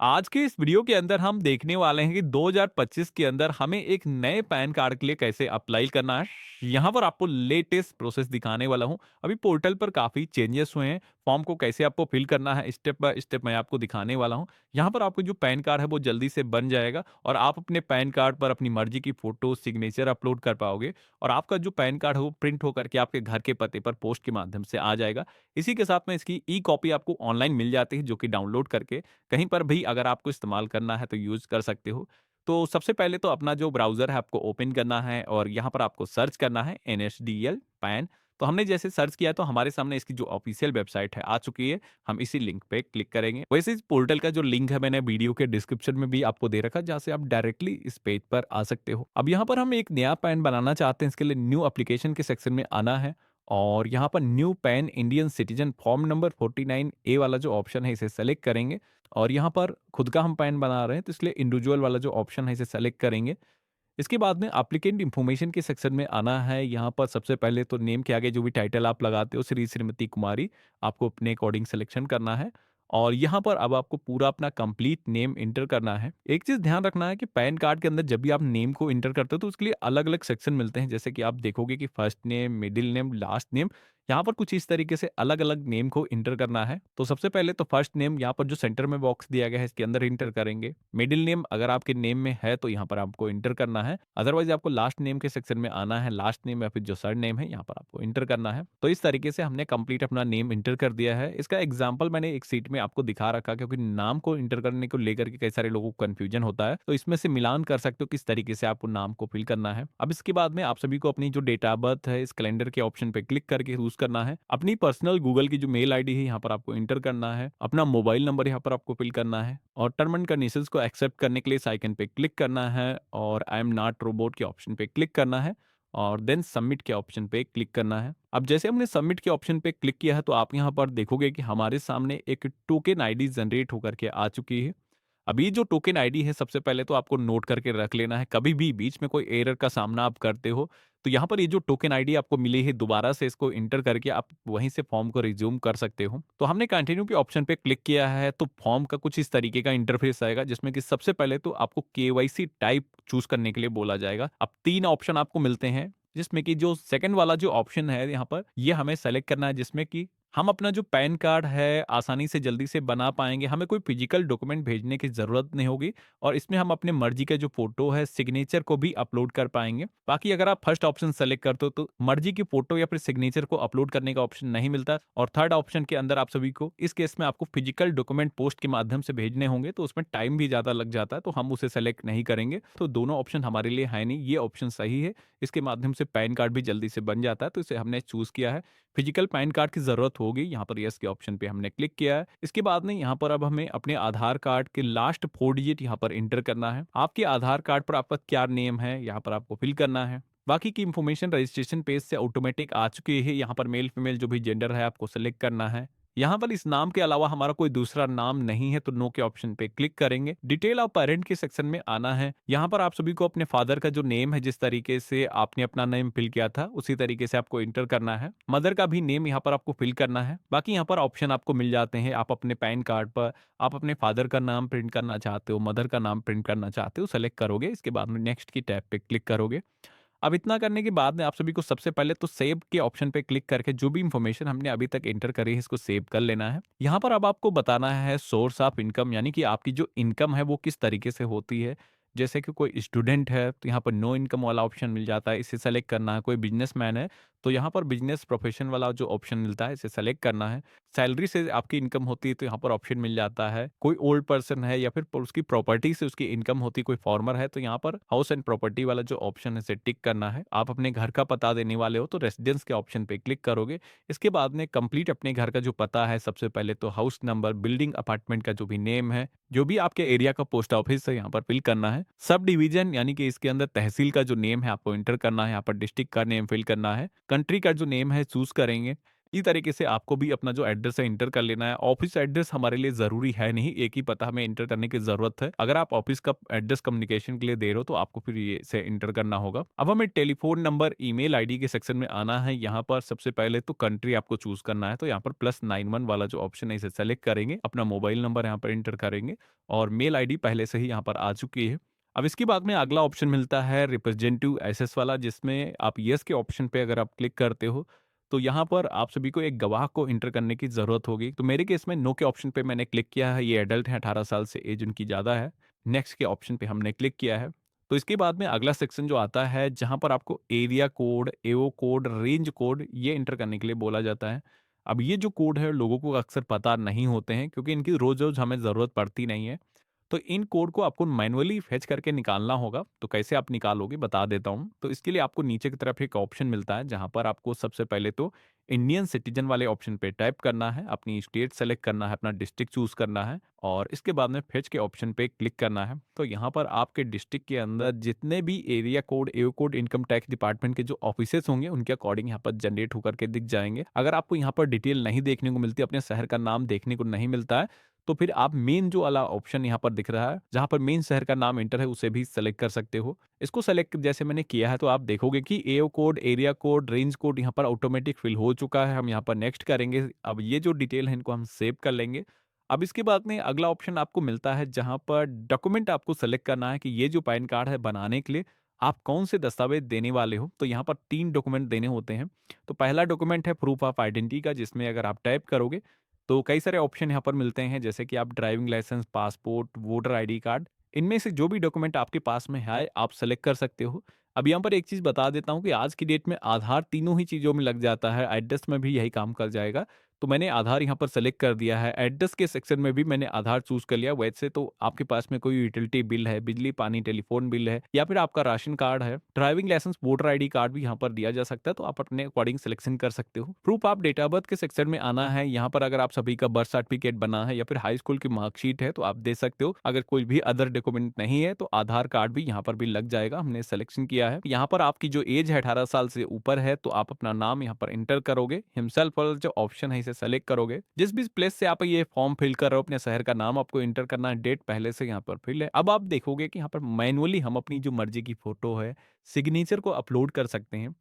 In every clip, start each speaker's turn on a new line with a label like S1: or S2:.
S1: आज के इस वीडियो के अंदर हम देखने वाले हैं कि 2025 के अंदर हमें एक नए पैन कार्ड के लिए कैसे अप्लाई करना है। यहाँ पर आपको लेटेस्ट प्रोसेस दिखाने वाला हूँ। अभी पोर्टल पर काफ़ी चेंजेस हुए हैं। फॉर्म को कैसे आपको फिल करना है स्टेप बाय स्टेप मैं आपको दिखाने वाला हूँ। यहाँ पर आपको जो पैन कार्ड है वो जल्दी से बन जाएगा और आप अपने पैन कार्ड पर अपनी मर्जी की फ़ोटो, सिग्नेचर अपलोड कर पाओगे और आपका जो पैन कार्ड है वो प्रिंट होकर के आपके घर के पते पर पोस्ट के माध्यम से आ जाएगा। इसी के साथ में इसकी ई कॉपी आपको ऑनलाइन मिल जाती है जो कि डाउनलोड करके कहीं पर भी अगर आपको इस्तेमाल करना है तो यूज़ कर सकते हो। तो सबसे पहले तो अपना जो ब्राउज़र है आपको ओपन करना है और यहाँ पर आपको सर्च करना है एनएसडीएल पैन। तो हमने जैसे सर्च किया तो हमारे सामने इसकी जो ऑफ़िशियल वेबसाइट है आ चुकी है। हम इसी लिंक पे क्लिक करेंगे। वैसे इस पोर्टल का जो लिंक है मैंने वीडियो के डिस्क्रिप्शन में भी आपको दे रखा है जहाँ से आप डायरेक्टली इस पेज पर आ सकते हो। अब यहाँ पर हम एक नया पैन बनाना चाहते हैं इसके लिए न्यू एप्लीकेशन के सेक्शन में आना है और यहाँ पर new pan Indian citizen form number 49 ए वाला जो ऑप्शन है इसे सेलेक्ट करेंगे और यहाँ पर खुद का हम पैन बना रहे हैं तो इसलिए इंडिविजुअल वाला जो ऑप्शन है इसे सेलेक्ट करेंगे। इसके बाद में एप्लीकेंट इन्फॉर्मेशन के सेक्शन में आना है। यहाँ पर सबसे पहले तो नेम के आगे जो भी टाइटल आप लगाते हो श्री श्रीमती कुमारी आपको अपने अकॉर्डिंग सिलेक्शन करना है और यहाँ पर अब आपको पूरा अपना कंप्लीट नेम इंटर करना है। एक चीज़ ध्यान रखना है कि पैन कार्ड के अंदर जब भी आप नेम को इंटर करते हो तो उसके लिए अलग अलग सेक्शन मिलते हैं जैसे कि आप देखोगे कि first name, middle name, last name. यहाँ पर कुछ इस तरीके से अलग अलग नेम को इंटर करना है। तो सबसे पहले तो फर्स्ट नेम यहाँ पर जो सेंटर में बॉक्स दिया गया है इसके अंदर इंटर करेंगे। मिडिल नेम अगर आपके नेम में है तो यहाँ पर आपको इंटर करना है। अदरवाइज़ आपको लास्ट नेम के सेक्शन में आना है, लास्ट नेम या फिर जो सरनेम है यहाँ पर आपको इंटर करना है। तो इस तरीके से हमने कंप्लीट अपना नेम इंटर कर दिया है। इसका एग्ज़ाम्पल मैंने एक शीट में आपको दिखा रखा क्योंकि नाम को इंटर करने को लेकर के कई सारे लोगों को कन्फ्यूजन होता है। तो इसमें से मिलान कर सकते हो किस तरीके से आपको नाम को फिल करना है। अब इसके बाद में आप सभी को अपनी जो डेट ऑफ बर्थ है इस कैलेंडर के ऑप्शन पे क्लिक करके चूज़ करना है। अपनी पर्सनल गूगल की जो मेल आईडी है यहाँ पर आपको इंटर करना है। अपना मोबाइल नंबर यहाँ पर आपको फिल करना है और टर्म एंड कंडीशंस को एक्सेप्ट करने के लिए इस आइकन पे क्लिक करना है और आई एम नॉट रोबोट के ऑप्शन पे क्लिक करना है और देन सबमिट के ऑप्शन पे क्लिक करना है। अब जैसे हमने सबमिट के ऑप्शन पे क्लिक किया है तो आप यहाँ पर देखोगे कि हमारे सामने एक टोकन आईडी जनरेट होकर के आ चुकी है। अब ये जो टोकन आईडी है सबसे पहले तो आपको नोट करके रख लेना है। कभी भी बीच में कोई एरर का सामना आप करते हो तो यहाँ पर ये जो टोकन आईडी आपको मिली है दोबारा से इसको इंटर करके आप वहीं से फॉर्म को रिज्यूम कर सकते हो। तो हमने कंटिन्यू के ऑप्शन पे क्लिक किया है तो फॉर्म का कुछ इस तरीके का इंटरफेस आएगा जिसमें कि सबसे पहले तो आपको केवाईसी टाइप चूज करने के लिए बोला जाएगा। अब 3 ऑप्शन आपको मिलते हैं जिसमें कि जो सेकंड वाला जो ऑप्शन है यहाँ पर ये हमें सेलेक्ट करना है जिसमें कि हम अपना जो पैन कार्ड है आसानी से जल्दी से बना पाएँगे, हमें कोई फिजिकल डॉक्यूमेंट भेजने की ज़रूरत नहीं होगी और इसमें हम अपने मर्ज़ी का जो फ़ोटो है, सिग्नेचर को भी अपलोड कर पाएँगे। बाकी अगर आप फर्स्ट ऑप्शन सेलेक्ट करते हो तो मर्ज़ी की फ़ोटो या फिर सिग्नेचर को अपलोड करने का ऑप्शन नहीं मिलता और थर्ड ऑप्शन के अंदर आप सभी को इस केस में आपको फिजिकल डॉक्यूमेंट पोस्ट के माध्यम से भेजने होंगे, तो उसमें टाइम भी ज़्यादा लग जाता है, तो हम उसे सेलेक्ट नहीं करेंगे। तो दोनों ऑप्शन हमारे लिए है नहीं, ये ऑप्शन सही है। इसके माध्यम से पैन कार्ड भी जल्दी से बन जाता है, तो इसे हमने चूज़ किया है। फिजिकल पैन कार्ड की ज़रूरत होगी, यहाँ पर येस के ऑप्शन पे हमने क्लिक किया है। इसके बाद में यहाँ पर अब हमें अपने आधार कार्ड के लास्ट 4 डिजिट यहाँ पर एंटर करना है। आपके आधार कार्ड पर आपका क्या नेम है, यहाँ पर आपको फिल करना है। बाकी की इन्फॉर्मेशन रजिस्ट्रेशन पेज से ऑटोमेटिक आ चुकी है। यहाँ पर मेल फीमेल जो भी जेंडर है आपको सेलेक्ट करना है। यहाँ पर इस नाम के अलावा हमारा कोई दूसरा नाम नहीं है तो नो के ऑप्शन पे क्लिक करेंगे। डिटेल ऑफ पेरेंट के सेक्शन में आना है। यहाँ पर आप सभी को अपने फादर का जो नेम है जिस तरीके से आपने अपना नेम फिल किया था उसी तरीके से आपको इंटर करना है। मदर का भी नेम यहाँ पर आपको फिल करना है। बाकी यहाँ पर ऑप्शन आपको मिल जाते हैं। आप अपने पैन कार्ड पर आप अपने फादर का नाम प्रिंट करना चाहते हो, मदर का नाम प्रिंट करना चाहते हो, सेलेक्ट करोगे। इसके बाद में नेक्स्ट की टैब पे क्लिक करोगे। अब इतना करने के बाद में आप सभी को सबसे पहले तो सेव के ऑप्शन पे क्लिक करके जो भी इंफॉर्मेशन हमने अभी तक एंटर करी है इसको सेव कर लेना है। यहाँ पर अब आपको बताना है सोर्स ऑफ इनकम यानी कि आपकी जो इनकम है वो किस तरीके से होती है। जैसे कि कोई स्टूडेंट है तो यहाँ पर नो इनकम वाला ऑप्शन मिल जाता है, इसे सेलेक्ट करना है। कोई बिजनेसमैन है तो यहाँ पर बिजनेस प्रोफेशन वाला जो ऑप्शन मिलता है इसे सेलेक्ट करना है। सैलरी से आपकी इनकम होती है तो यहाँ पर ऑप्शन मिल जाता है। कोई ओल्ड पर्सन है या फिर उसकी प्रॉपर्टी से उसकी इनकम होती है, कोई फार्मर है तो यहाँ पर हाउस एंड प्रॉपर्टी वाला जो ऑप्शन है इसे टिक करना है। आप अपने घर का पता देने वाले हो तो रेसिडेंस के ऑप्शन पे क्लिक करोगे। इसके बाद में कंप्लीट अपने घर का जो पता है सबसे पहले तो हाउस नंबर, बिल्डिंग, अपार्टमेंट का जो भी नेम है, जो भी आपके एरिया का पोस्ट ऑफिस है यहाँ पर फिल करना है। सब डिवीजन यानी कि इसके अंदर तहसील का जो नेम है आपको इंटर करना है। यहाँ पर डिस्ट्रिक्ट का नेम फिल करना है। कंट्री का जो नेम है चूज करेंगे। इसी तरीके से आपको भी अपना जो एड्रेस है इंटर कर लेना है। ऑफिस एड्रेस हमारे लिए ज़रूरी है नहीं, एक ही पता हमें इंटर करने की ज़रूरत है। अगर आप ऑफिस का एड्रेस कम्युनिकेशन के लिए दे रहे हो तो आपको फिर ये इसे इंटर करना होगा। अब हमें टेलीफ़ोन नंबर, ईमेल आईडी के सेक्शन में आना है। यहाँ पर सबसे पहले तो कंट्री आपको चूज़ करना है, तो यहाँ पर +91 वाला जो ऑप्शन है इसे सेलेक्ट करेंगे। अपना मोबाइल नंबर यहाँ पर इंटर करेंगे और मेल आईडी पहले से ही यहाँ पर आ चुकी है। अब इसके बाद में अगला ऑप्शन मिलता है रिप्रेजेंटेटिव एसेस वाला, जिसमें आप येस के ऑप्शन पे अगर आप क्लिक करते हो तो यहाँ पर आप सभी को एक गवाह को इंटर करने की ज़रूरत होगी। तो मेरे केस में नो के ऑप्शन पे मैंने क्लिक किया है, ये एडल्ट हैं, 18 साल से एज उनकी ज़्यादा है। नेक्स्ट के ऑप्शन पे हमने क्लिक किया है। तो इसके बाद में अगला सेक्शन जो आता है, जहाँ पर आपको एरिया कोड, एओ कोड, रेंज कोड ये इंटर करने के लिए बोला जाता है। अब ये जो कोड है लोगों को अक्सर पता नहीं होते हैं, क्योंकि इनकी रोज़-रोज़ हमें ज़रूरत पड़ती नहीं है। तो इन कोड को आपको मैनुअली फेच करके निकालना होगा। तो कैसे आप निकालोगे बता देता हूँ। तो इसके लिए आपको नीचे की तरफ एक ऑप्शन मिलता है, जहाँ पर आपको सबसे पहले तो इंडियन सिटीजन वाले ऑप्शन पे टैप करना है, अपनी स्टेट सेलेक्ट करना है, अपना डिस्ट्रिक्ट चूज़ करना है और इसके बाद में फेच के ऑप्शन पे क्लिक करना है। तो यहाँ पर आपके डिस्ट्रिक्ट के अंदर जितने भी एरिया कोड, एओ कोड, इनकम टैक्स डिपार्टमेंट के जो ऑफिसेस होंगे उनके अकॉर्डिंग यहाँ पर जनरेट होकर के दिख जाएँगे। अगर आपको यहाँ पर डिटेल नहीं देखने को मिलती, अपने शहर का नाम देखने को नहीं मिलता है, तो फिर आप मेन जो वाला ऑप्शन यहाँ पर दिख रहा है, जहाँ पर मेन शहर का नाम एंटर है, उसे भी सेलेक्ट कर सकते हो। इसको सेलेक्ट जैसे मैंने किया है, तो आप देखोगे कि AO code, area code, range code यहाँ पर ऑटोमेटिक फिल हो चुका है। हम यहाँ पर नेक्स्ट करेंगे। अब ये जो डिटेल है इनको हम सेव कर लेंगे। अब इसके बाद में अगला ऑप्शन आपको मिलता है, जहाँ पर डॉक्यूमेंट आपको सेलेक्ट करना है कि ये जो पैन कार्ड है बनाने के लिए आप कौन से दस्तावेज देने वाले हो। तो यहाँ पर 3 डॉक्यूमेंट देने होते हैं। तो पहला डॉक्यूमेंट है प्रूफ ऑफ आइडेंटिटी का, जिसमें अगर आप टाइप करोगे तो कई सारे ऑप्शन यहाँ पर मिलते हैं, जैसे कि आप driving licence, passport, voter ID card, इनमें से जो भी डॉक्यूमेंट आपके पास में है आप सेलेक्ट कर सकते हो। अब यहाँ पर एक चीज़ बता देता हूँ कि आज की डेट में आधार तीनों ही चीज़ों में लग जाता है, एड्रेस में भी यही काम कर जाएगा। तो मैंने आधार यहाँ पर सेलेक्ट कर दिया है, एड्रेस के सेक्शन में भी मैंने आधार चूज़ कर लिया। वैसे तो आपके पास में कोई यूटिलिटी बिल है, बिजली, पानी, टेलीफोन बिल है या फिर आपका राशन कार्ड है, driving licence, voter ID card भी यहाँ पर दिया जा सकता है, तो आप अपने अकॉर्डिंग सिलेक्शन कर सकते हो। Proof of date of birth के सेक्शन में आना है, यहाँ पर अगर आप सभी का बर्थ सर्टिफिकेट बना है या फिर हाई स्कूल की मार्कशीट है तो आप दे सकते हो। अगर कोई भी अदर डॉक्यूमेंट नहीं है तो आधार कार्ड भी यहाँ पर भी लग जाएगा। हमने सिलेक्शन किया है। यहाँ पर आपकी जो एज है 18 साल से ऊपर है, तो आप अपना नाम यहाँ पर इंटर करोगे। हिमसेल्फ वाला जो ऑप्शन है इसे सेलेक्ट करोगे। जिस भी प्लेस से आप ये फॉर्म फिल कर रहे हो, अपने शहर का नाम आपको इंटर करना है, डेट पहले से यहाँ पर फिल है। अब आप देखोगे कि यहाँ पर मैनुअली हम अपनी जो मर्जी की फोटो है, सिग्नेचर को अपलोड कर सकते हैं।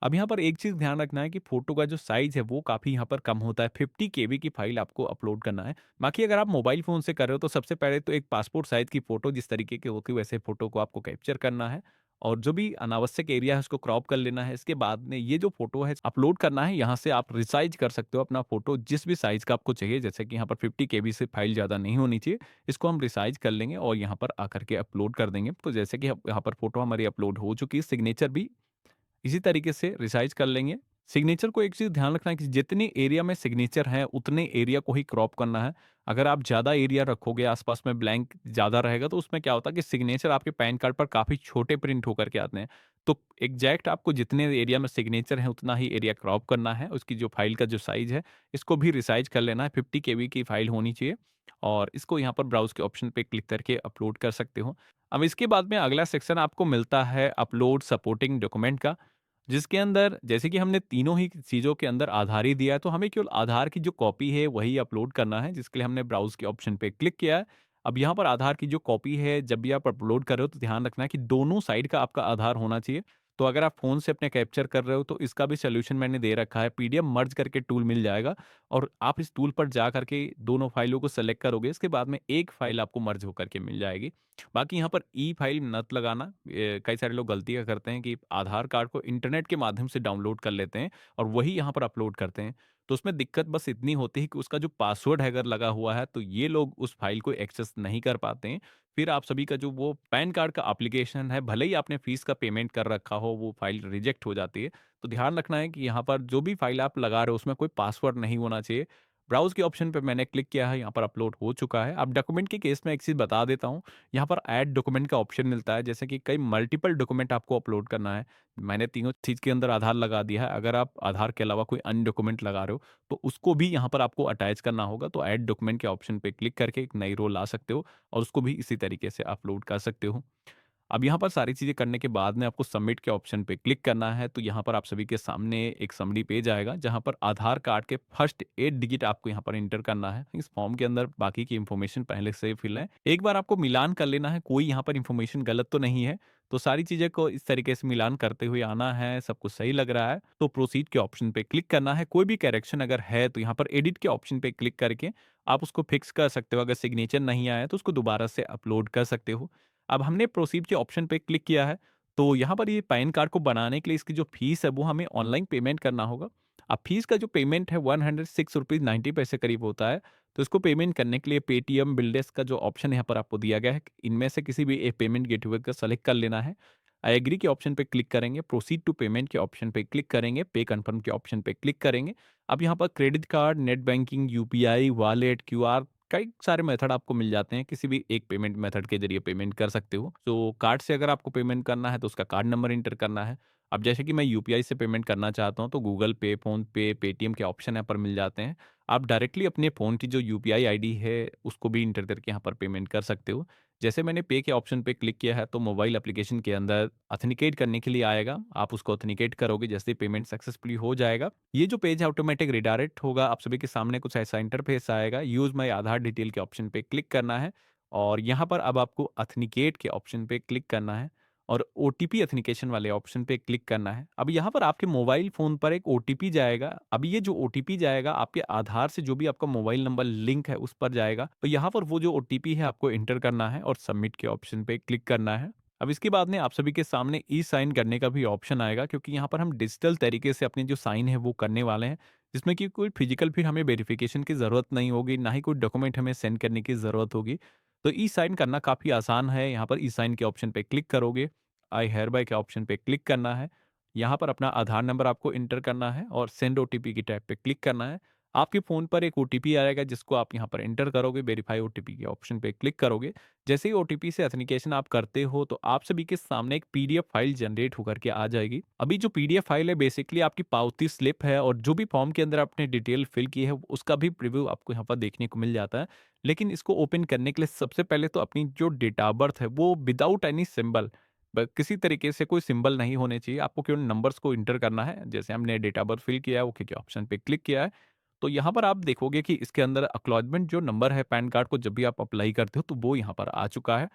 S1: अब यहाँ पर एक चीज़ ध्यान रखना है कि फ़ोटो का जो साइज़ है वो काफ़ी यहाँ पर कम होता है, 50 केबी की फ़ाइल आपको अपलोड करना है। बाकी अगर आप मोबाइल फ़ोन से कर रहे हो तो सबसे पहले तो एक पासपोर्ट साइज़ की फ़ोटो जिस तरीके की होती है वैसे फ़ोटो को आपको कैप्चर करना है और जो भी अनावश्यक एरिया है उसको क्रॉप कर लेना है। इसके बाद में ये जो फ़ोटो है अपलोड करना है, यहाँ से आप रिसाइज़ कर सकते हो अपना फ़ोटो जिस भी साइज़ का आपको चाहिए। जैसे कि यहाँ पर 50 केबी से फ़ाइल ज़्यादा नहीं होनी चाहिए। इसको हम रिसाइज़ कर लेंगे और यहाँ पर आकर के अपलोड कर देंगे। तो जैसे कि अब यहाँ पर फ़ोटो हमारी अपलोड हो चुकी है, सिग्नेचर भी इसी तरीके से रिसाइज़ कर लेंगे। सिग्नेचर को एक चीज़ ध्यान रखना है कि जितनी एरिया में सिग्नेचर है, उतने एरिया को ही क्रॉप करना है। अगर आप ज़्यादा एरिया रखोगे, आस-पास में ब्लैंक ज़्यादा रहेगा, तो उसमें क्या होता है कि सिग्नेचर आपके पैन कार्ड पर काफ़ी छोटे प्रिंट होकर के आते हैं। तो एग्ज़ैक्ट आपको जितने एरिया में सिग्नेचर है, उतना ही एरिया क्रॉप करना है। उसकी जो फ़ाइल का जो साइज़ है, इसको भी रिसाइज़ कर लेना है। 50 केबी की फ़ाइल होनी चाहिए और इसको यहाँ पर ब्राउज़ के ऑप्शन पे क्लिक करके अपलोड कर सकते हो। अब इसके बाद में अगला सेक्शन आपको मिलता है अपलोड सपोर्टिंग डॉक्यूमेंट का। जिसके अंदर जैसे कि हमने तीनों ही चीज़ों के अंदर आधार ही दिया है, तो हमें केवल आधार की जो कॉपी है वही अपलोड करना है, जिसके लिए हमने ब्राउज़ के ऑप्शन पे क्लिक किया है। अब यहाँ पर आधार की जो कॉपी है, जब भी आप अपलोड कर रहे हो तो ध्यान रखना है कि दोनों साइड का आपका आधार होना चाहिए। तो अगर आप फ़ोन से अपने कैप्चर कर रहे हो तो इसका भी सॉल्यूशन मैंने दे रखा है, पीडीएफ मर्ज करके टूल मिल जाएगा और आप इस टूल पर जा करके दोनों फाइलों को सेलेक्ट करोगे, इसके बाद में एक फाइल आपको मर्ज होकर के मिल जाएगी। बाकी यहाँ पर ई फाइल मत लगाना। कई सारे लोग गलती क्या करते हैं कि आधार कार्ड को इंटरनेट के माध्यम से डाउनलोड कर लेते हैं और वही यहाँ पर अपलोड करते हैं। तो उसमें दिक्कत बस इतनी होती है कि उसका जो पासवर्ड है अगर लगा हुआ है तो ये लोग उस फाइल को एक्सेस नहीं कर पाते हैं। फिर आप सभी का जो वो पैन कार्ड का एप्लीकेशन है, भले ही आपने फीस का पेमेंट कर रखा हो, वो फाइल रिजेक्ट हो जाती है। तो ध्यान रखना है कि यहाँ पर जो भी फाइल आप लगा रहे हो उसमें कोई पासवर्ड नहीं होना चाहिए। ब्राउज़ के ऑप्शन पे मैंने क्लिक किया है, यहाँ पर अपलोड हो चुका है। अब डॉक्यूमेंट के केस में एक चीज़ बता देता हूँ, यहाँ पर ऐड डॉक्यूमेंट का ऑप्शन मिलता है, जैसे कि कई मल्टीपल डॉक्यूमेंट आपको अपलोड करना है। मैंने तीनों चीज़ के अंदर आधार लगा दिया है, अगर आप आधार के अलावा कोई अन्य डॉक्यूमेंट लगा रहे हो, तो उसको भी यहाँ पर आपको अटैच करना होगा। तो ऐड डॉक्यूमेंट के ऑप्शन पे क्लिक करके एक नई रो ला सकते हो और उसको भी इसी तरीके से अपलोड कर सकते हो। अब यहाँ पर सारी चीज़ें करने के बाद में आपको सबमिट के ऑप्शन पे क्लिक करना है, तो यहाँ पर आप सभी के सामने एक समरी पेज आएगा, जहाँ पर आधार कार्ड के फर्स्ट 8 डिजिट आपको यहाँ पर एंटर करना है। इस फॉर्म के अंदर बाकी की इन्फॉर्मेशन पहले से ही फिल है। एक बार आपको मिलान कर लेना है, कोई यहाँ पर इन्फॉर्मेशन गलत तो नहीं है, तो सारी चीज़ें को इस तरीके से मिलान करते हुए आना है, सब कुछ सही लग रहा है, तो प्रोसीड के ऑप्शन पे क्लिक करना है। कोई भी करेक्शन अगर है, तो यहाँ पर एडिट के ऑप्शन पे क्लिक करके आप उसको फिक्स कर सकते हो। अगर सिग्नेचर नहीं आया, तो उसको दोबारा से अपलोड कर सकते हो। अब हमने प्रोसीड के ऑप्शन पे क्लिक किया है, तो यहाँ पर ये पैन कार्ड को बनाने के लिए इसकी जो फीस है वो हमें ऑनलाइन पेमेंट करना होगा। अब फीस का जो पेमेंट है 106 रुपीज़ 90 पैसे करीब होता है, तो इसको पेमेंट करने के लिए पेटीएम, बिलडेस्क का जो ऑप्शन यहाँ पर आपको दिया गया है, इनमें से किसी भी एक पेमेंट गेटवे का सेलेक्ट कर लेना है। आई एग्री के ऑप्शन पे क्लिक करेंगे, प्रोसीड टू पेमेंट के ऑप्शन पे क्लिक करेंगे, पे कन्फर्म के ऑप्शन पे क्लिक करेंगे। अब यहाँ पर credit card, net banking, UPI, wallet, QR कई सारे मेथड आपको मिल जाते हैं, किसी भी एक पेमेंट मेथड के ज़रिए पेमेंट कर सकते हो। तो कार्ड से अगर आपको पेमेंट करना है, तो उसका कार्ड नंबर एंटर करना है। अब जैसे कि मैं यूपीआई से पेमेंट करना चाहता हूँ, तो गूगल पे, फ़ोन पे, पेटीएम के ऑप्शन यहाँ पर मिल जाते हैं। आप डायरेक्टली अपने फ़ोन की जो यूपीआई आईडी है, उसको भी एंटर करके यहाँ पर पेमेंट कर सकते हो। जैसे मैंने पे के ऑप्शन पे क्लिक किया है, तो मोबाइल एप्लीकेशन के अंदर ऑथेंटिकेट करने के लिए आएगा। आप उसको ऑथेंटिकेट करोगे, जैसे ही पेमेंट सक्सेसफुली हो जाएगा, ये जो पेज है ऑटोमेटिक रिडायरेक्ट होगा। आप सभी के सामने कुछ ऐसा इंटरफेस आएगा। यूज़ माय आधार डिटेल के ऑप्शन पे क्लिक करना है और यहाँ पर अब आपको ऑथेंटिकेट के ऑप्शन पे क्लिक करना है और ओटीपी ऑथेंटिकेशन वाले ऑप्शन पे क्लिक करना है। अब यहाँ पर आपके मोबाइल फ़ोन पर एक ओटीपी जाएगा। अब ये जो ओटीपी जाएगा, आपके आधार से जो भी आपका मोबाइल नंबर लिंक है, उस पर जाएगा। तो यहाँ पर वो जो ओटीपी है, आपको एंटर करना है और सबमिट के ऑप्शन पे क्लिक करना है। अब इसके बाद में आप सभी के सामने ई साइन करने का भी ऑप्शन आएगा, क्योंकि यहाँ पर हम डिजिटल तरीके से अपनी जो साइन है वो करने वाले हैं, जिसमें कि कोई फिजिकल फिर हमें वेरिफिकेशन की ज़रूरत नहीं होगी, ना ही कोई डॉक्यूमेंट हमें सेंड करने की ज़रूरत होगी। तो ई साइन करना काफ़ी आसान है। यहाँ पर ई साइन के ऑप्शन पे क्लिक करोगे, आई हेयरबाय के ऑप्शन पे क्लिक करना है। यहाँ पर अपना आधार नंबर आपको एंटर करना है और सेंड ओटीपी की टैब पे क्लिक करना है। आपके फ़ोन पर एक ओटीपी आएगा, जिसको आप यहाँ पर एंटर करोगे, वेरीफाई ओटीपी के ऑप्शन पे क्लिक करोगे। जैसे ही ओटीपी से ऑथेंटिकेशन आप करते हो, तो आप सभी के सामने एक पीडीएफ फाइल जनरेट होकर के आ जाएगी। अभी जो पीडीएफ फाइल है, बेसिकली आपकी पावती स्लिप है और जो भी फॉर्म के अंदर आपने डिटेल फिल की है, उसका भी प्रीव्यू आपको यहाँ पर देखने को मिल जाता है। लेकिन इसको ओपन करने के लिए सबसे पहले तो अपनी जो डेट ऑफ बर्थ है, वो विदाउट एनी सिंबल, किसी तरीके से कोई सिंबल नहीं होने चाहिए, आपको केवल नंबर्स को इंटर करना है। जैसे हमने डेट ऑफ बर्थ फिल किया है, ओके के ऑप्शन पे क्लिक किया है, तो यहाँ पर आप देखोगे कि इसके अंदर एक्नॉलेजमेंट जो नंबर है पैन कार्ड को जब भी आप अप्लाई करते हो, तो वो यहाँ पर आ चुका है।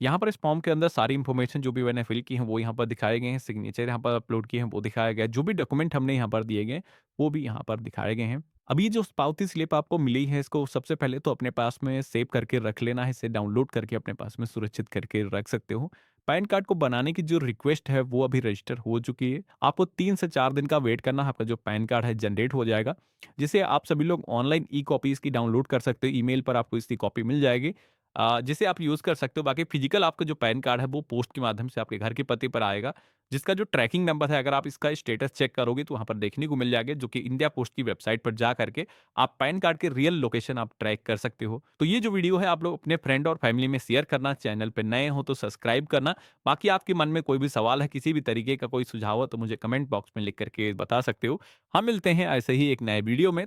S1: यहाँ पर इस फॉर्म के अंदर सारी इन्फॉर्मेशन जो भी मैंने फिल की है, वो यहाँ पर दिखाए गए हैं। सिग्नेचर यहाँ पर अपलोड किए हैं, वो दिखाया गया है। जो भी डॉक्यूमेंट हमने यहाँ पर दिए गए, वो भी यहाँ पर दिखाए गए हैं। अब ये जो पावती स्लिप आपको मिली है, इसको सबसे पहले तो अपने पास में सेव करके रख लेना है। इसे डाउनलोड करके अपने पास में सुरक्षित करके रख सकते हो। पैन कार्ड को बनाने की जो रिक्वेस्ट है, वो अभी रजिस्टर हो चुकी है। आपको 3 से 4 दिन का वेट करना है, आपका जो पैन कार्ड है जनरेट हो जाएगा, जिसे आप सभी लोग ऑनलाइन ई-कॉपी इसकी डाउनलोड कर सकते हो। ईमेल पर आपको इसकी कॉपी मिल जाएगी, जिसे आप यूज़ कर सकते हो। बाकी फिजिकल आपका जो पैन कार्ड है, वो पोस्ट के माध्यम से आपके घर के पते पर आएगा, जिसका जो ट्रैकिंग नंबर है, अगर आप इसका स्टेटस चेक करोगे, तो वहाँ पर देखने को मिल जाएगा, जो कि इंडिया पोस्ट की वेबसाइट पर जा करके आप पैन कार्ड के रियल लोकेशन आप ट्रैक कर सकते हो। तो ये जो वीडियो है, आप लोग अपने फ्रेंड और फैमिली में शेयर करना, चैनल पे नए हो तो सब्सक्राइब करना। बाकी आपके मन में कोई भी सवाल है, किसी भी तरीके का कोई सुझाव हो, तो मुझे कमेंट बॉक्स में लिख करके बता सकते हो। हम मिलते हैं ऐसे ही एक नए वीडियो में।